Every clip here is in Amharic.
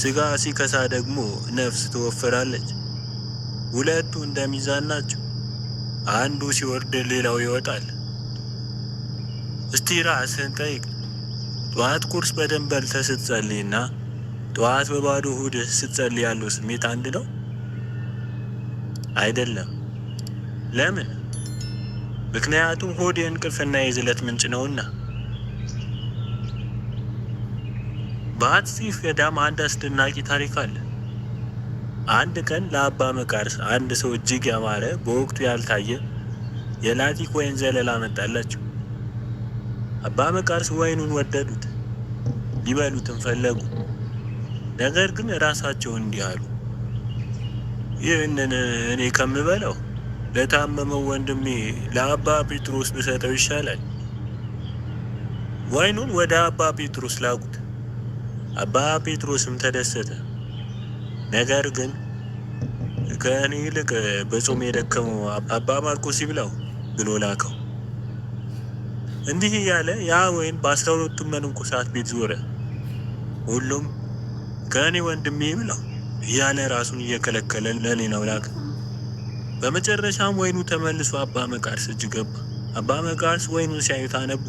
ስጋ ሲከሳ ደግሞ ነፍስ ትወፍራለች። ሁለቱ እንደ ሚዛን ናቸው። አንዱ ሲወርድ ሌላው ይወጣል። እስቲ ራስህን ጠይቅ። ጠዋት ቁርስ በደንብ በልተህ ስትጸልይና ጠዋት በባዶ ሆድ ስትጸልይ ያለው ስሜት አንድ ነው? አይደለም። ለምን? ምክንያቱም ሆድ የእንቅልፍና የዝለት ምንጭ ነውና። በአፄ ገዳም አንድ አስደናቂ ታሪክ አለ። አንድ ቀን ለአባ መቃርስ አንድ ሰው እጅግ ያማረ በወቅቱ ያልታየ የላቲክ ወይን ዘለላ መጣላቸው። አባ መቃርስ ወይኑን ወደዱት፣ ሊበሉትም ፈለጉ። ነገር ግን ራሳቸው እንዲህ አሉ፣ ይህንን እኔ ከምበላው ለታመመው ወንድሜ ለአባ ጴጥሮስ ብሰጠው ይሻላል። ወይኑን ወደ አባ ጴጥሮስ ላኩት። አባ ጴጥሮስም ተደሰተ። ነገር ግን ከእኔ ይልቅ በጾም የደከመው አባ ማርቆስ ይብላው ብሎ ላከው። እንዲህ እያለ ያ ወይን በ12ቱም መነኮሳት ቤት ዞረ። ሁሉም ከእኔ ወንድሜ ይብላው እያለ ራሱን እየከለከለ ለሌላው ላከ። በመጨረሻም ወይኑ ተመልሶ አባ መቃርስ እጅ ገባ። አባ መቃርስ ወይኑን ሲያዩት አነቡ።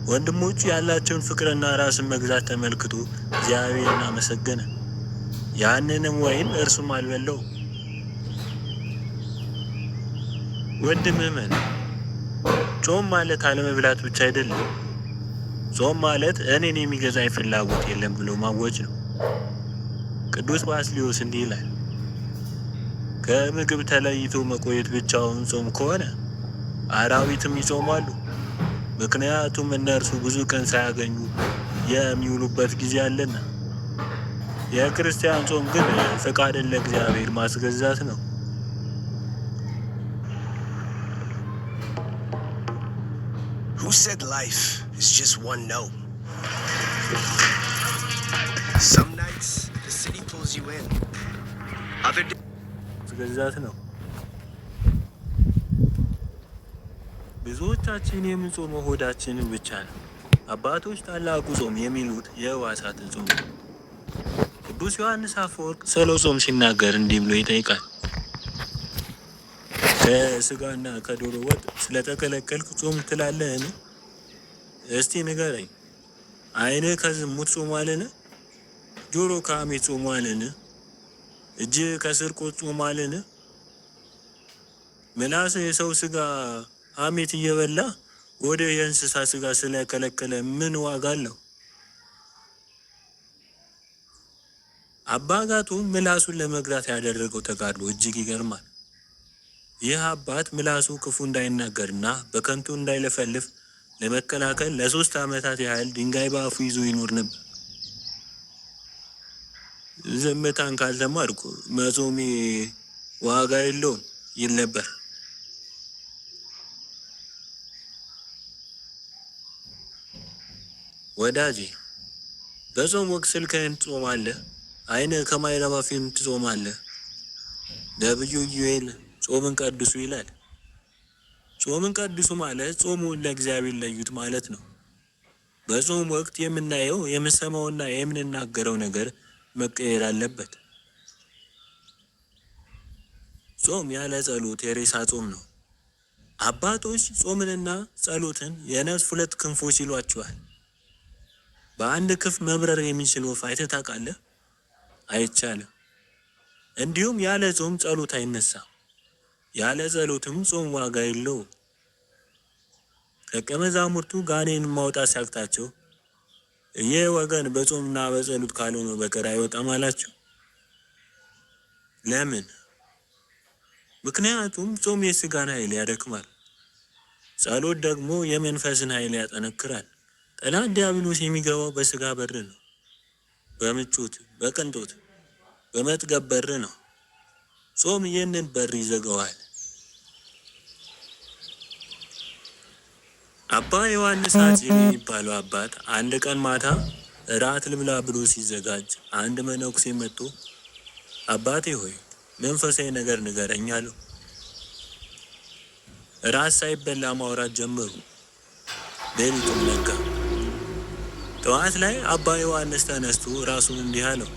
ወንድሞቹ ያላቸውን ፍቅርና ራስን መግዛት ተመልክቶ እግዚአብሔርን አመሰገነ። ያንንም ወይን እርሱም አልበላው። ውድ ምዕመን፣ ጾም ማለት አለመብላት ብቻ አይደለም። ጾም ማለት እኔን የሚገዛኝ ፍላጎት የለም ብሎ ማወጅ ነው። ቅዱስ ባስልዮስ እንዲህ ይላል፣ ከምግብ ተለይቶ መቆየት ብቻውን ጾም ከሆነ አራዊትም ይጾማሉ። ምክንያቱም እነርሱ ብዙ ቀን ሳያገኙ የሚውሉበት ጊዜ አለና። የክርስቲያን ጾም ግን ፈቃድን ለእግዚአብሔር ማስገዛት ነው። Who said life is just one no? Some nights the city pulls you in. Other days ማስገዛት ነው። ብዙዎቻችን የምንጾመው ሆዳችንን ብቻ ነው። አባቶች ታላቁ ጾም የሚሉት የሕዋሳትን ጾም ነው። ቅዱስ ዮሐንስ አፈወርቅ ስለ ጾም ሲናገር እንዲህ ብሎ ይጠይቃል። ከስጋና ከዶሮ ወጥ ስለተከለከልክ ጾም ትላለህን? እስቲ ንገረኝ። ዓይንህ ከዝሙት ጾሟልን? ጆሮ ከሐሜት ጾሟልን? እጅህ ከስርቆት ጾሟልን? ምላስህ የሰው ስጋ ሐሜት እየበላ ወደ የእንስሳ ስጋ ስለከለከለ ምን ዋጋ አለው? አባ ጋቱም ምላሱን ለመግራት ያደረገው ተጋድሎ እጅግ ይገርማል። ይህ አባት ምላሱ ክፉ እንዳይናገርና በከንቱ እንዳይለፈልፍ ለመከላከል ለ3 ዓመታት ያህል ድንጋይ በአፉ ይዞ ይኖር ነበር። ዝምታን ካልተማርኩ መጾሜ ዋጋ የለውም ይል ነበር። ወዳጄ፣ በጾም ወቅት ስልክህን ትጾማለህ? ዓይንህ ከማይረባ ፊልም ትጾማለህ? ነቢዩ ኢዩኤል ጾምን ቀድሱ ይላል። ጾምን ቀድሱ ማለት ጾሙን ለእግዚአብሔር ለዩት ማለት ነው። በጾም ወቅት የምናየው የምንሰማውና የምንናገረው ነገር መቀየር አለበት። ጾም ያለ ጸሎት የሬሳ ጾም ነው። አባቶች ጾምንና ጸሎትን የነፍስ 2 ክንፎች ይሏቸዋል። በአንድ ክንፍ መብረር የሚችል ወፍ አይተህ ታውቃለህ? አይቻልም። እንዲሁም ያለ ጾም ጸሎት አይነሳም። ያለ ጸሎትም ጾም ዋጋ የለውም። ደቀ መዛሙርቱ ጋኔንን ማውጣት ሲያቅታቸው ይህ ወገን በጾምና በጸሎት ካልሆነ በቀር አይወጣም አላቸው። ለምን? ምክንያቱም ጾም የስጋን ኃይል ያደክማል፣ ጸሎት ደግሞ የመንፈስን ኃይል ያጠነክራል። ጠላት ዲያብሎስ የሚገባው በስጋ በር ነው። በምቾት፣ በቅንጦት፣ በመጥገብ በር ነው። ጾም ይህንን በር ይዘጋዋል። አባ ዮሐንስ አፄ የሚባለው አባት አንድ ቀን ማታ እራት ልብላ ብሎ ሲዘጋጅ አንድ መነኩሴ መጥቶ አባቴ ሆይ መንፈሳዊ ነገር ንገረኝ አለው። እራት ሳይበላ ማውራት ጀመሩ። ሌሊቱም ነጋ። ጠዋት ላይ አባ ዮሐንስ ተነስቶ ራሱን እንዲህ አለው፣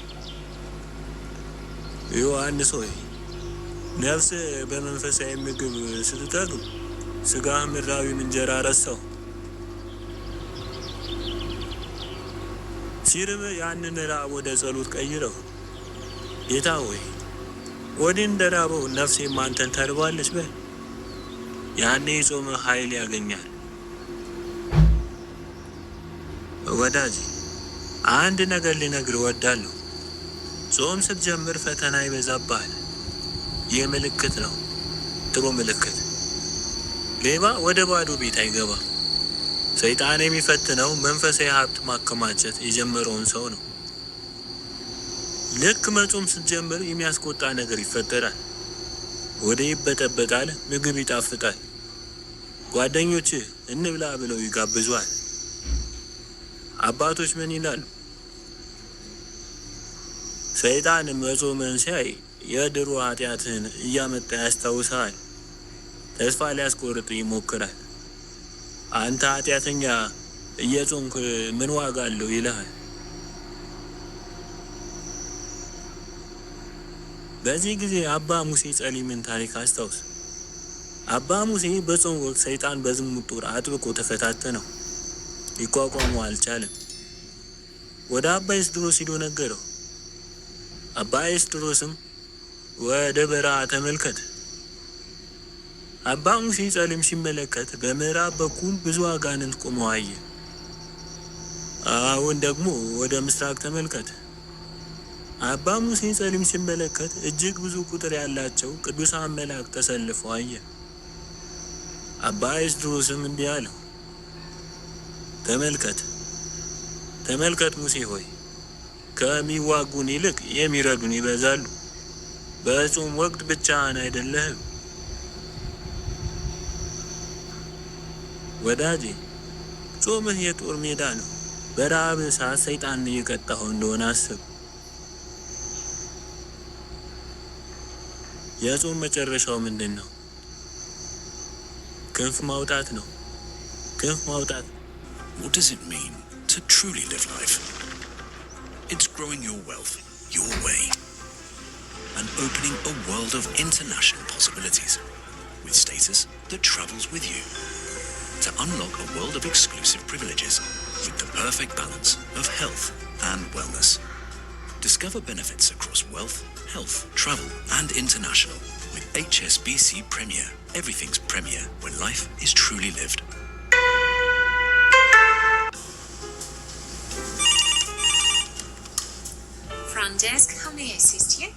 ዮሐንስ ሆይ ነፍስ በመንፈሳዊ ምግብ ስትጠግብ ስጋህ ምድራዊውን እንጀራ ረሳው። ሲርብ ያንን ራብ ወደ ጸሎት ቀይረው። ጌታ ሆይ ወዲህ እንደራበው ነፍሴም አንተን ተርባለች በል። ያኔ ጾም ኃይል ያገኛል። ወዳጅ አንድ ነገር ልነግርህ እወዳለሁ። ጾም ስትጀምር ፈተና ይበዛብሃል። ይህ ምልክት ነው፣ ጥሩ ምልክት። ሌባ ወደ ባዶ ቤት አይገባም። ሰይጣን የሚፈትነው መንፈሳዊ ሀብት ማከማቸት የጀመረውን ሰው ነው። ልክ መጾም ስትጀምር የሚያስቆጣ ነገር ይፈጠራል። ወደ ይበጠበጣል፣ ምግብ ይጣፍጣል። ጓደኞችህ እንብላ ብለው ይጋብዙሃል። አባቶች ምን ይላሉ? ሰይጣን መጾምን ሲያይ የድሮ ኃጢአትህን እያመጣ ያስታውሳል። ተስፋ ሊያስቆርጥ ይሞክራል። አንተ ኃጢአተኛ እየጾምክ ምን ዋጋ አለው ይልሃል። በዚህ ጊዜ አባ ሙሴ ጸሊምን ታሪክ አስታውስ። አባ ሙሴ በጾም ወቅት ሰይጣን በዝሙት ጦር አጥብቆ ተፈታተነው። ሊቋቋመው አልቻለም። ወደ አባ ኤስድሮስ ሂዶ ነገረው። አባ ኤስድሮስም ወደ በረሃ ተመልከት። አባ ሙሴ ጸሊም ሲመለከት በምዕራብ በኩል ብዙ አጋንንት ቆመው አየ። አሁን ደግሞ ወደ ምስራቅ ተመልከት። አባ ሙሴ ጸሊም ሲመለከት እጅግ ብዙ ቁጥር ያላቸው ቅዱሳን መላእክት ተሰልፈው አየ። አባ ኤስድሮስም እንዲህ አለው፣ ተመልከት ሙሴ ሆይ፣ ከሚዋጉን ይልቅ የሚረዱን ይበዛሉ። በጾም ወቅት ብቻህን አይደለህም። ወዳጄ ጾምህ የጦር ሜዳ ነው። በረሃብ ሰዓት ሰይጣንን እየቀጣኸው እንደሆነ አስብ። የጾም መጨረሻው ምንድን ነው? ክንፍ ማውጣት ነው። ክንፍ ማውጣት። What does it mean to truly live life? It's growing your wealth your way and opening a world of international possibilities with status that travels with you. To unlock a world of exclusive privileges with the perfect balance of health and wellness. Discover benefits across wealth, health, travel and international with HSBC Premier. Everything's Premier when life is truly lived. Front desk, how may I assist you?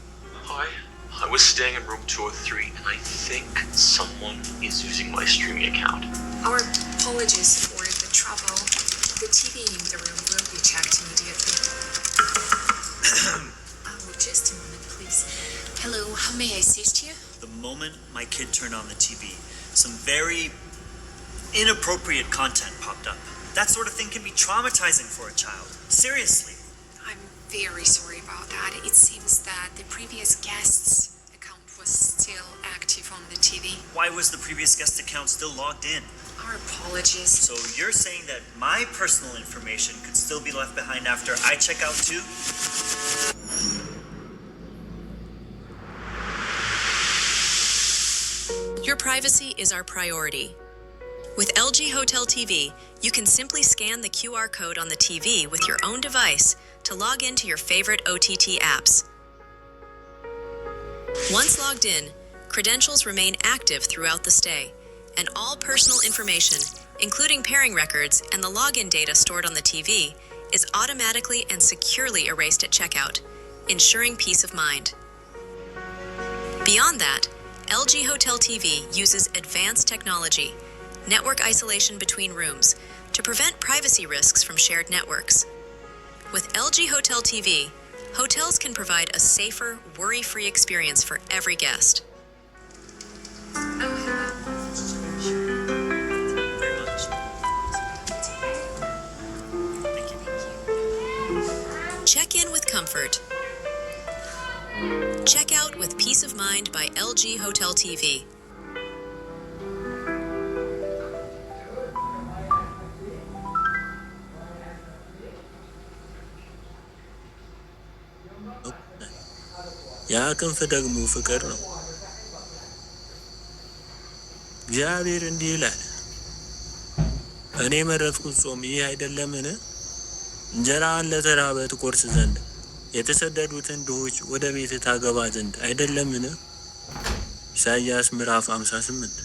Hi, I was staying in room 203 and I think someone is using my streaming account. Our apologies for the trouble. The TV in the room will be checked immediately. Just a moment, please. Hello, how may I assist you? The moment my kid turned on the TV, some very inappropriate content popped up. That sort of thing can be traumatizing for a child. Seriously. I'm very sorry about that. It seems that the previous guest's account was still active on the TV. Why was the previous guest account still logged in? Our apologies. So you're saying that my personal information could still be left behind after I check out too? Your privacy is our priority. With LG Hotel TV, you can simply scan the QR code on the TV with your own device to log into your favorite OTT apps. Once logged in, credentials remain active throughout the stay, and all personal information, including pairing records and the login data stored on the TV, is automatically and securely erased at checkout, ensuring peace of mind. Beyond that, LG Hotel TV uses advanced technology, network isolation between rooms, to prevent privacy risks from shared networks. With LG Hotel TV, hotels can provide a safer, worry-free experience for every guest. Very much. Thank you. Check in with comfort. Check out with peace of mind by LG Hotel TV. ያ ክንፍ ደግሞ ፍቅር ነው። እግዚአብሔር እንዲህ ይላል፣ እኔ መረጥኩት ጾም ይህ አይደለምን? እንጀራን ለተራበ ትቆርስ ዘንድ የተሰደዱትን ድሆች ወደ ቤት ታገባ ዘንድ አይደለምን? ኢሳይያስ ምዕራፍ 58።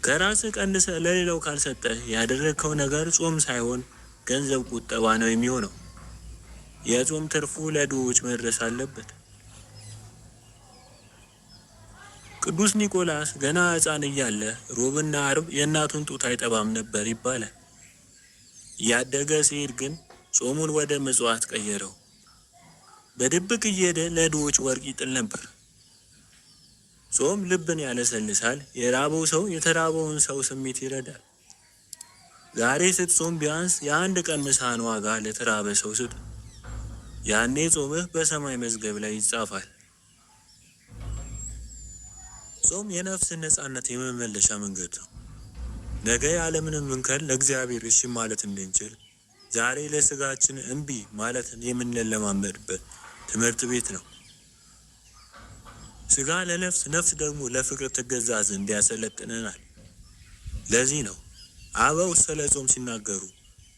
ከራስህ ቀንሰህ ለሌላው ካልሰጠህ ያደረግከው ነገር ጾም ሳይሆን ገንዘብ ቁጠባ ነው የሚሆነው። የጾም ትርፉ ለድሆች መድረስ አለበት። ቅዱስ ኒቆላስ ገና ሕፃን እያለ ሮብና አርብ የእናቱን ጡት አይጠባም ነበር ይባላል። እያደገ ሲሄድ ግን ጾሙን ወደ ምጽዋት ቀየረው። በድብቅ እየሄደ ለድሆች ወርቅ ይጥል ነበር። ጾም ልብን ያለሰልሳል። የራበው ሰው የተራበውን ሰው ስሜት ይረዳል። ዛሬ ስትጾም ቢያንስ የአንድ ቀን ምሳህን ዋጋ ለተራበ ሰው ስጥ። ያኔ ጾምህ በሰማይ መዝገብ ላይ ይጻፋል። ጾም የነፍስን ነጻነት የመመለሻ መንገድ ነው። ነገ ያለምንም እንከን ለእግዚአብሔር እሺ ማለት እንድንችል ዛሬ ለስጋችን እምቢ ማለትን የምንለማመድበት ትምህርት ቤት ነው። ስጋ ለነፍስ፣ ነፍስ ደግሞ ለፍቅር ትገዛ ዘንድ ያሰለጥነናል። ለዚህ ነው አበው ስለ ጾም ሲናገሩ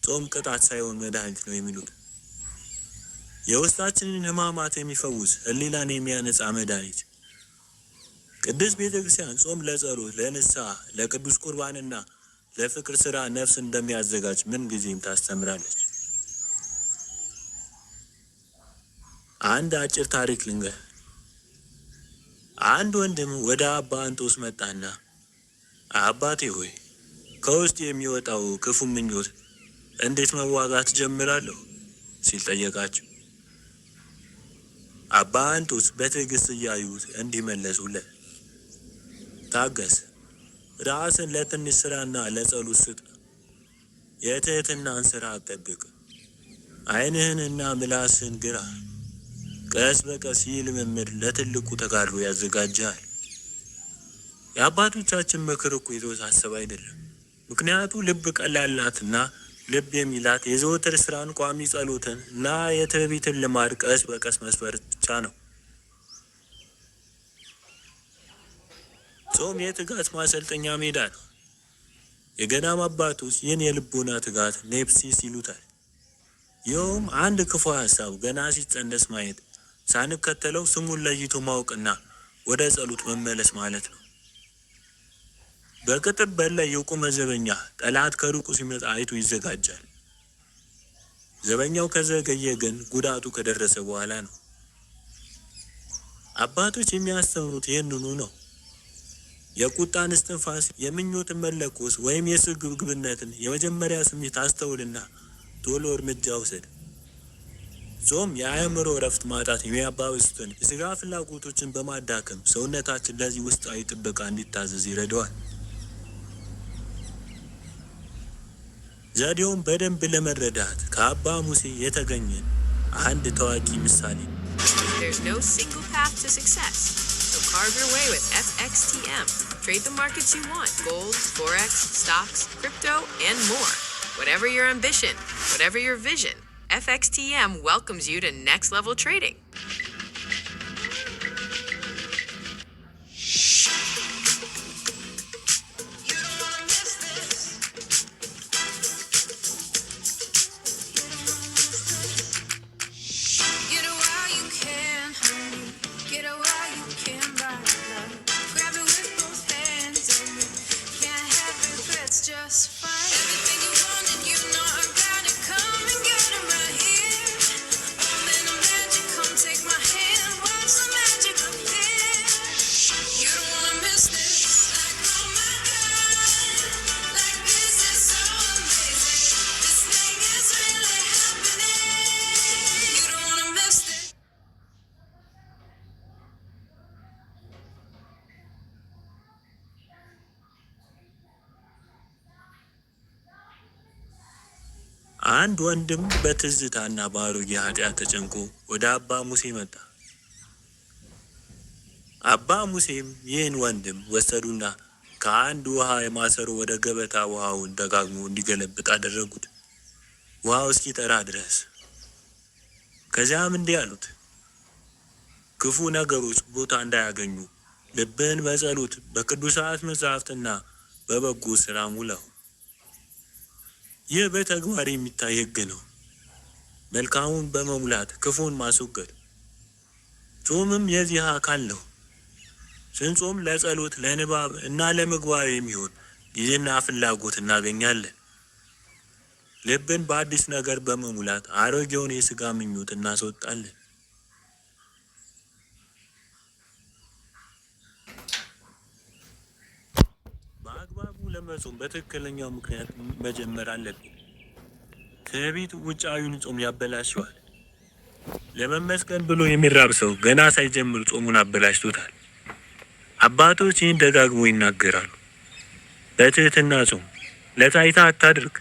ጾም ቅጣት ሳይሆን መድኃኒት ነው የሚሉት። የውስጣችንን ሕማማት የሚፈውስ ሕሊናን የሚያነጻ መድኃኒት። ቅድስት ቤተ ክርስቲያን ጾም ለጸሎት፣ ለንስሐ፣ ለቅዱስ ቁርባንና ለፍቅር ስራ ነፍስ እንደሚያዘጋጅ ምን ጊዜም ታስተምራለች። አንድ አጭር ታሪክ ልንገር። አንድ ወንድም ወደ አባ አንጦስ መጣና አባቴ ሆይ ከውስጥ የሚወጣው ክፉ ምኞት እንዴት መዋጋት ጀምራለሁ ሲል ጠየቃቸው። አባ አንጦስ በትዕግስት እያዩት እንዲህ መለሱለት፣ ታገስ፣ ራስን ለትንሽ ስራና ለጸሎት ስጥ፣ የትህትናን ስራ አጠብቅ፣ ዓይንህንና ምላስህን ግራ። ቀስ በቀስ ይህ ልምምድ ለትልቁ ተጋድሎ ያዘጋጃል። የአባቶቻችን ምክር እኮ የተወሳሰበ አይደለም። ምክንያቱ ልብ ቀላል ናትና ልብ የሚላት የዘወትር ስራን፣ ቋሚ ጸሎትን እና የትዕቢትን ልማድ ቀስ በቀስ መስበር ብቻ ነው። ጾም የትጋት ማሰልጠኛ ሜዳ ነው። የገዳም አባቶች ይህን የልቦና ትጋት ኔፕሲስ ይሉታል። ይኸውም አንድ ክፉ ሀሳብ ገና ሲጸነስ ማየት፣ ሳንከተለው ስሙን ለይቶ ማወቅና ወደ ጸሎት መመለስ ማለት ነው። በቅጥር በር ላይ የቆመ ዘበኛ ጠላት ከሩቁ ሲመጣ አይቶ ይዘጋጃል። ዘበኛው ከዘገየ ግን ጉዳቱ ከደረሰ በኋላ ነው። አባቶች የሚያስተምሩት ይህንኑ ነው። የቁጣን እስትንፋስ፣ የምኞትን መለኮስ ወይም የስግብግብነትን የመጀመሪያ ስሜት አስተውልና ቶሎ እርምጃ ውሰድ። ጾም የአእምሮ እረፍት ማጣት የሚያባብሱትን የስጋ ፍላጎቶችን በማዳከም ሰውነታችን ለዚህ ውስጣዊ ጥበቃ እንዲታዘዝ ይረዳዋል። ዘዴውን በደንብ ለመረዳት ከአባ ሙሴ የተገኘን አንድ ታዋቂ ምሳሌ። There's no single path to success, so carve your way with FXTM. Trade the markets you want: gold, forex, stocks, crypto, and more. Whatever your ambition, whatever your vision, FXTM welcomes you to next level trading. አንድ ወንድም በትዝታና በአሮጌ ኃጢአት ተጨንቆ ወደ አባ ሙሴ መጣ። አባ ሙሴም ይህን ወንድም ወሰዱና ከአንድ ውሃ የማሰሮ ወደ ገበታ ውሃውን ደጋግሞ እንዲገለብጥ አደረጉት። ውሃው እስኪጠራ ድረስ። ከዚያም እንዲህ አሉት፣ ክፉ ነገሮች ቦታ እንዳያገኙ ልብን በጸሎት በቅዱሳት መጻሕፍትና በበጎ ሥራ ሙላው። ይህ በተግባር የሚታይ ሕግ ነው። መልካሙን በመሙላት ክፉን ማስወገድ። ጾምም የዚህ አካል ነው። ስንጾም ለጸሎት፣ ለንባብ እና ለምግባር የሚሆን ጊዜና ፍላጎት እናገኛለን። ልብን በአዲስ ነገር በመሙላት አሮጌውን የሥጋ ምኞት እናስወጣለን። በአግባቡ ለመጾም በትክክለኛው ምክንያት መጀመር አለብን። ትዕቢት ውጫዊውን ጾም ያበላሸዋል። ለመመስገን ብሎ የሚራብ ሰው ገና ሳይጀምር ጾሙን አበላሽቶታል። አባቶች ይህን ደጋግሞ ይናገራሉ። በትህትና ጾም፣ ለታይታ አታድርግ።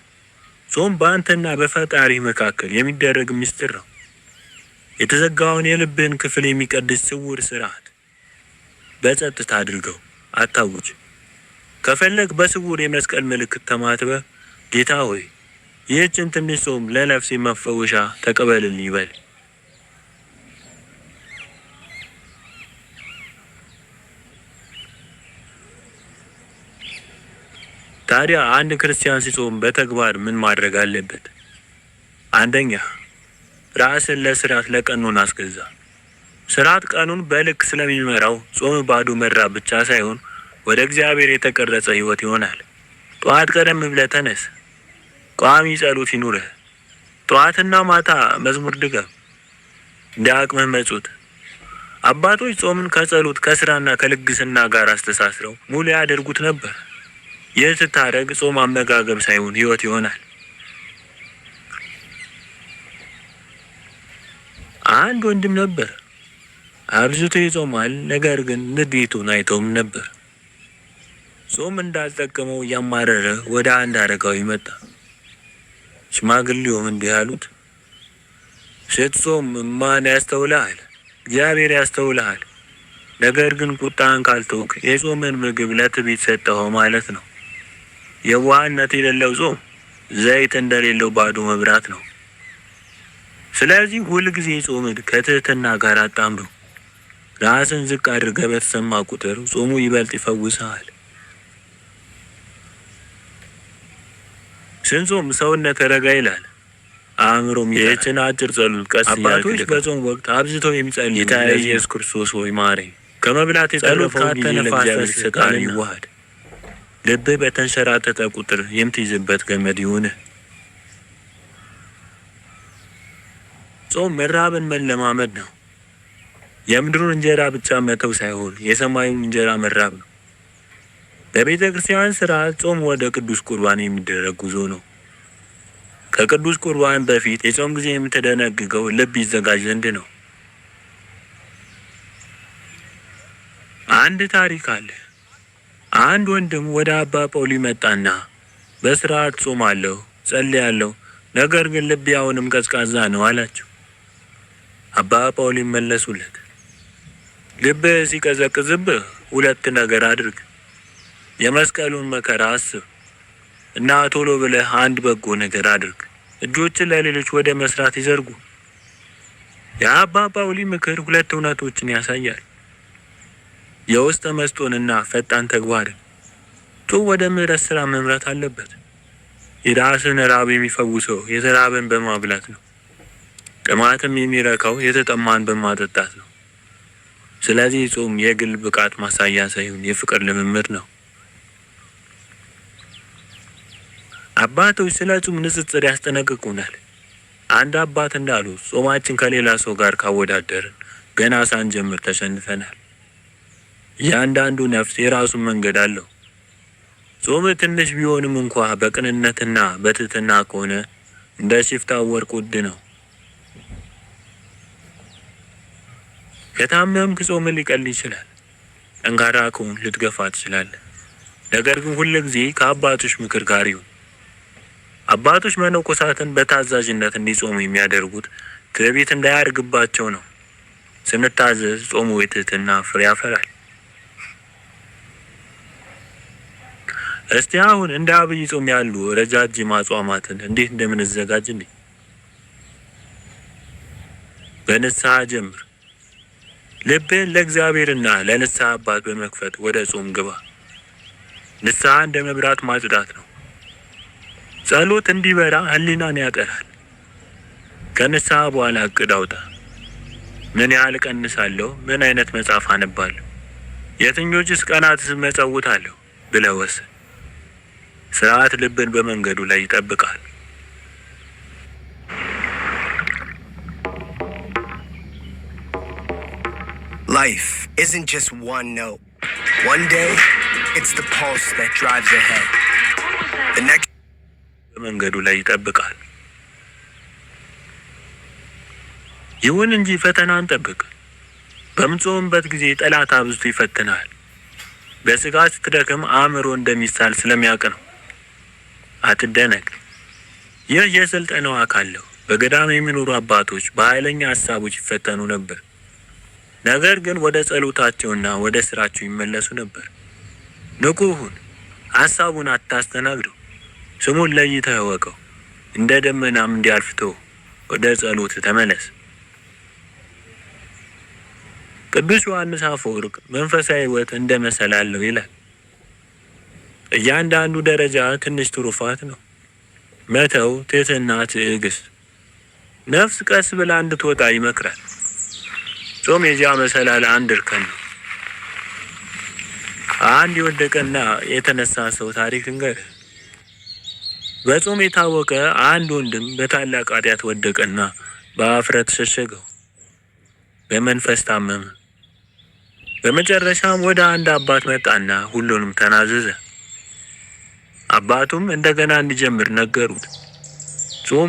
ጾም በአንተና በፈጣሪ መካከል የሚደረግ ምስጢር ነው። የተዘጋውን የልብህን ክፍል የሚቀድስ ስውር ስርዓት። በጸጥታ አድርገው፣ አታውጅ። ከፈለግ በስውር የመስቀል ምልክት ተማትበ ጌታ ሆይ ይህችን ትንሽ ጾም ለነፍሴ መፈወሻ ተቀበልልኝ ይበል። ታዲያ አንድ ክርስቲያን ሲጾም በተግባር ምን ማድረግ አለበት? አንደኛ፣ ራስን ለስርዓት ለቀኑን አስገዛ። ስርዓት ቀኑን በልክ ስለሚመራው ጾም ባዶ መራብ ብቻ ሳይሆን ወደ እግዚአብሔር የተቀረጸ ሕይወት ይሆናል። ጠዋት ቀደም ብለህ ተነስ። ቋሚ ጸሎት ይኑርህ። ጠዋትና ማታ መዝሙር ድገም። እንደ አቅምህ መጹት። አባቶች ጾምን ከጸሎት ከስራና ከልግስና ጋር አስተሳስረው ሙሉ ያደርጉት ነበር። ይህ ስታደርግ ጾም አመጋገብ ሳይሆን ሕይወት ይሆናል። አንድ ወንድም ነበር። አብዝቶ ይጾማል፣ ነገር ግን ንዴቱን አይተውም ነበር። ጾም እንዳልጠቀመው እያማረረ ወደ አንድ አረጋዊ መጣ። ሽማግሌውም እንዲህ አሉት፣ ስትጾም ማን ያስተውልሃል? እግዚአብሔር ያስተውልሃል። ነገር ግን ቁጣን ካልተውክ የጾምን ምግብ ለትዕቢት ሰጠኸው ማለት ነው። የዋህነት የሌለው ጾም ዘይት እንደሌለው ባዶ መብራት ነው። ስለዚህ ሁልጊዜ ጾምን ከትህትና ጋር አጣምሩ። ራስን ዝቅ አድርገህ በተሰማ ቁጥር ጾሙ ይበልጥ ይፈውስሃል። ስንጾም ሰውነት ረጋ ይላል፣ አእምሮም ይህችን አጭር ጸሎት ቀስ አባቶች በጾም ወቅት አብዝተው የሚጸልዩ ጌታ ኢየሱስ ክርስቶስ ሆይ ማረኝ ከመብላት የጸሎት ካተነፋፈስ ስቃል ይዋሃድ። ልብህ በተንሸራተተ ቁጥር የምትይዝበት ገመድ ይሁንህ። ጾም መራብን መለማመድ ነው። የምድሩን እንጀራ ብቻ መተው ሳይሆን የሰማዩን እንጀራ መራብ ነው። በቤተ ክርስቲያን ስርዓት ጾም ወደ ቅዱስ ቁርባን የሚደረግ ጉዞ ነው። ከቅዱስ ቁርባን በፊት የጾም ጊዜ የምትደነግገው ልብ ይዘጋጅ ዘንድ ነው። አንድ ታሪክ አለ። አንድ ወንድም ወደ አባ ጳውሊ መጣና በስርዓት ጾማለሁ፣ ጸልያለሁ፣ ነገር ግን ልቤ አሁንም ቀዝቃዛ ነው አላቸው። አባ ጳውሊ መለሱለት፣ ልብህ ሲቀዘቅዝብህ ሁለት ነገር አድርግ። የመስቀሉን መከራ አስብ እና ቶሎ ብለህ አንድ በጎ ነገር አድርግ። እጆችን ለሌሎች ወደ መስራት ይዘርጉ። የአባ ጳውሊ ምክር ሁለት እውነቶችን ያሳያል። የውስጥ መስጦንና ፈጣን ተግባርን። ጾም ወደ ምሕረት ስራ መምራት አለበት። የራስን ራብ የሚፈውሰው የተራበን በማብላት ነው። ጥማትም የሚረካው የተጠማን በማጠጣት ነው። ስለዚህ ጾም የግል ብቃት ማሳያ ሳይሆን የፍቅር ልምምድ ነው። አባቶች ስለ ጾም ንጽጽር ያስጠነቅቁናል። አንድ አባት እንዳሉ ጾማችን ከሌላ ሰው ጋር ካወዳደርን ገና ሳንጀምር ተሸንፈናል። እያንዳንዱ ነፍስ የራሱን መንገድ አለው። ጾም ትንሽ ቢሆንም እንኳ በቅንነትና በትህትና ከሆነ እንደ ሽፍታ ወርቅ ውድ ነው። ከታመምክ ጾም ሊቀል ይችላል። ጠንካራ ከሆንክ ልትገፋ ትችላለህ። ነገር ግን ሁልጊዜ ከአባቶች ምክር ጋር ይሁን። አባቶች መነኮሳትን በታዛዥነት እንዲጾሙ የሚያደርጉት ትዕቢት እንዳያድግባቸው ነው። ስንታዘዝ ጾሙ የትህትና ፍሬ ያፈራል። እስቲ አሁን እንደ አብይ ጾም ያሉ ረጃጅም አጽዋማትን እንዴት እንደምንዘጋጅ እንዴ በንስሐ ጀምር። ልብን ለእግዚአብሔርና ለንስሐ አባት በመክፈት ወደ ጾም ግባ። ንስሐ እንደ መብራት ማጽዳት ነው። ጸሎት እንዲበራ ህሊናን ያጠራል። ከንስሐ በኋላ እቅድ አውጣ። ምን ያህል ቀንሳለሁ? ምን አይነት መጽሐፍ አነባለሁ? የትኞችስ ቀናትስ መጸውታለሁ ብለህ ወስን። ስርዓት ልብን በመንገዱ ላይ ይጠብቃል። Life isn't just one note. One day, it's the pulse that drives ahead. The next በመንገዱ ላይ ይጠብቃል። ይሁን እንጂ ፈተናን ጠብቅ። በምጾምበት ጊዜ ጠላት አብዝቶ ይፈትናል። በስጋ ስትደክም አእምሮ እንደሚሳል ስለሚያውቅ ነው። አትደነቅ። ይህ የስልጠናው አካል ነው። በገዳም የሚኖሩ አባቶች በኃይለኛ ሀሳቦች ይፈተኑ ነበር። ነገር ግን ወደ ጸሎታቸውና ወደ ስራቸው ይመለሱ ነበር። ንቁ ሁን። ሀሳቡን አታስተናግደው። ስሙን ለይተህ እወቀው። እንደ ደመናም እንዲያልፍተው ወደ ጸሎት ተመለስ። ቅዱስ ዮሐንስ አፈወርቅ መንፈሳዊ ሕይወት እንደ መሰላል ነው ይላል። እያንዳንዱ ደረጃ ትንሽ ትሩፋት ነው። መተው፣ ትህትና፣ ትዕግስት። ነፍስ ቀስ ብላ እንድትወጣ ይመክራል። ጾም የዚያ መሰላል አንድ እርከን ነው። አንድ የወደቀና የተነሳ ሰው ታሪክ እንገርህ። በጾም የታወቀ አንድ ወንድም በታላቅ ኃጢአት ወደቀና በአፍረት ሸሸገው። በመንፈስ ታመመ። በመጨረሻም ወደ አንድ አባት መጣና ሁሉንም ተናዘዘ። አባቱም እንደገና እንዲጀምር ነገሩት። ጾም